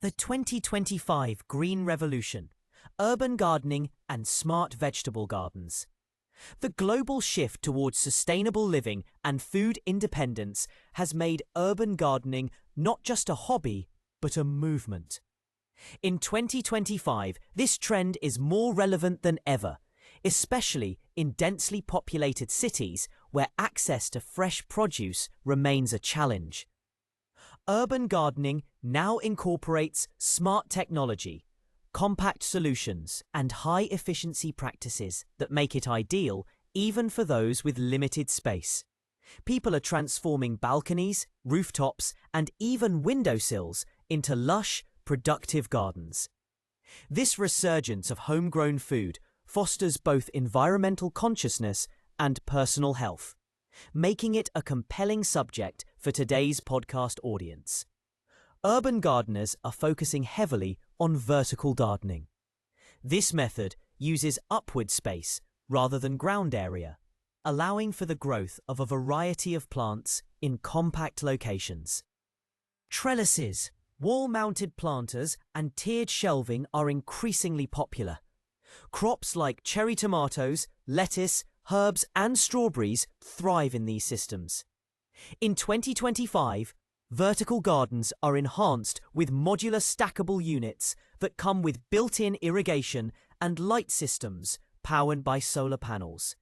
The 2025 Green Revolution, Urban Gardening and Smart Vegetable Gardens. The global shift towards sustainable living and food independence has made urban gardening not just a hobby, but a movement. In 2025, this trend is more relevant than ever, especially in densely populated cities where access to fresh produce remains a challenge. Urban gardening now incorporates smart technology, compact solutions, and high-efficiency practices that make it ideal even for those with limited space. People are transforming balconies, rooftops, and even windowsills into lush, productive gardens. This resurgence of homegrown food fosters both environmental consciousness and personal health, making it a compelling subject for today's podcast audience. Urban gardeners are focusing heavily on vertical gardening. This method uses upward space rather than ground area, allowing for the growth of a variety of plants in compact locations. Trellises, wall-mounted planters, and tiered shelving are increasingly popular. Crops like cherry tomatoes, lettuce, herbs, and strawberries thrive in these systems. In 2025, vertical gardens are enhanced with modular stackable units that come with built-in irrigation and light systems powered by solar panels.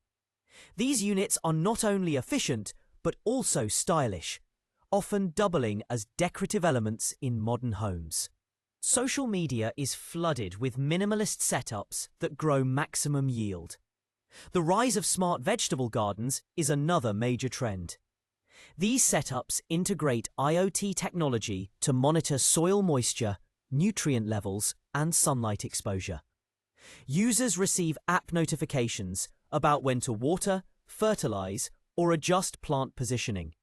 These units are not only efficient, but also stylish, often doubling as decorative elements in modern homes. Social media is flooded with minimalist setups that grow maximum yield. The rise of smart vegetable gardens is another major trend. These setups integrate IoT technology to monitor soil moisture, nutrient levels, and sunlight exposure. Users receive app notifications about when to water, fertilize, or adjust plant positioning.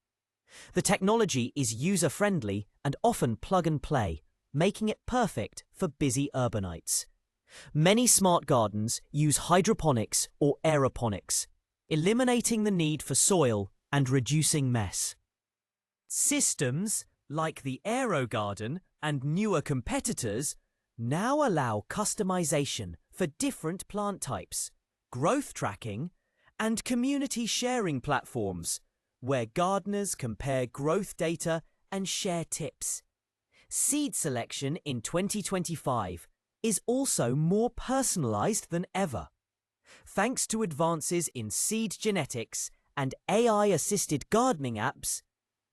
The technology is user-friendly and often plug-and-play, making it perfect for busy urbanites. Many smart gardens use hydroponics or aeroponics, eliminating the need for soil and reducing mess. Systems like the AeroGarden and newer competitors now allow customization for different plant types, growth tracking, and community sharing platforms where gardeners compare growth data and share tips. Seed selection in 2025 is also more personalized than ever. Thanks to advances in seed genetics and AI-assisted gardening apps,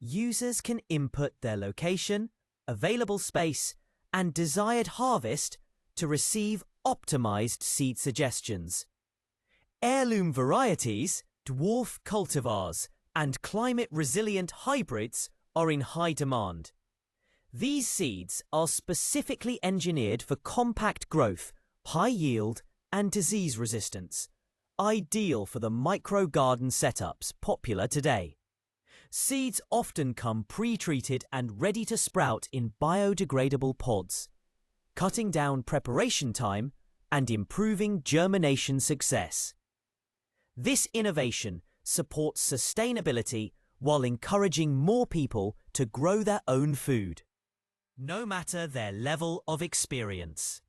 users can input their location, available space, and desired harvest to receive optimized seed suggestions. Heirloom varieties, dwarf cultivars, and climate-resilient hybrids are in high demand. These seeds are specifically engineered for compact growth, high yield, and disease resistance, ideal for the micro-garden setups popular today. Seeds often come pre-treated and ready to sprout in biodegradable pods, cutting down preparation time and improving germination success. This innovation supports sustainability while encouraging more people to grow their own food, no matter their level of experience.